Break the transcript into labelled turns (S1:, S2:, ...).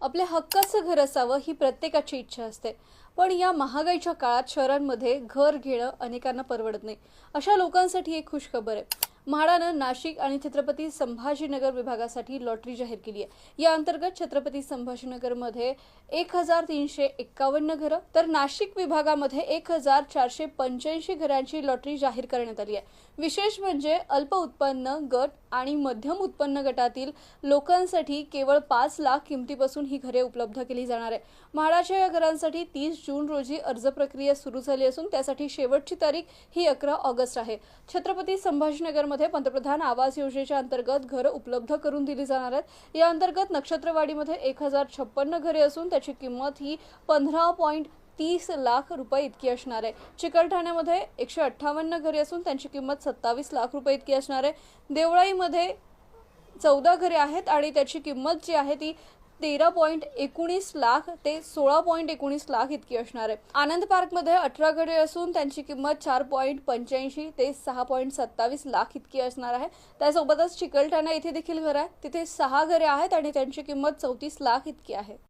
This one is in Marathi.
S1: आपले हक्काचं घर असावं ही प्रत्येकाची इच्छा असते. पण या महागाईच्या काळात शहरांमध्ये घर घेणं अनेकांना परवडत नाही. अशा लोकांसाठी एक खुशखबर आहे. म्हाडानं नाशिक आणि छत्रपती संभाजीनगर विभागासाठी लॉटरी जाहीर केली आहे. या अंतर्गत छत्रपती संभाजीनगरमध्ये 1351 घरं तर नाशिक विभागामध्ये 1485 घरांची लॉटरी जाहीर करण्यात आली आहे. विशेष म्हणजे अल्प उत्पन्न गट आणि मध्यम उत्पन्न गटातील लोकांसाठी केवळ 5 लाख किमतीपासून ही घरे उपलब्ध केली जाणार आहे. म्हाडाच्या या घरांसाठी 30 जून रोजी अर्ज प्रक्रिया सुरू झाली असून त्यासाठी शेवटची तारीख ही 11 ऑगस्ट आहे. छत्रपती संभाजीनगरमध्ये पंतप्रधान आवास योजनेच्या अंतर्गत घरं उपलब्ध करून दिली जाणार आहेत. या अंतर्गत नक्षत्रवाडीमध्ये 1056 घरे असून त्याची किंमत ही 15.30 लाख रुपये इतकी असणार आहे. चिकलठाण्यामध्ये 158 घरे असून त्यांची किंमत 27 लाख रुपये इतकी असणार आहे. देवळाईमध्ये 14 घरे आहेत आणि त्याची किंमत जी आहे ती 13.19 लाख ते 16.19 लाख इतकी असणार आहे. आनंद पार्कमध्ये 18 घरे असून त्यांची किंमत 4.85 ते 6.27 लाख इतकी असणार आहे. त्यासोबतच चिकलठाणा येथे देखील घर आहे. तिथे 6 घरे आहेत आणि त्यांची किंमत 34 लाख इतकी आहे.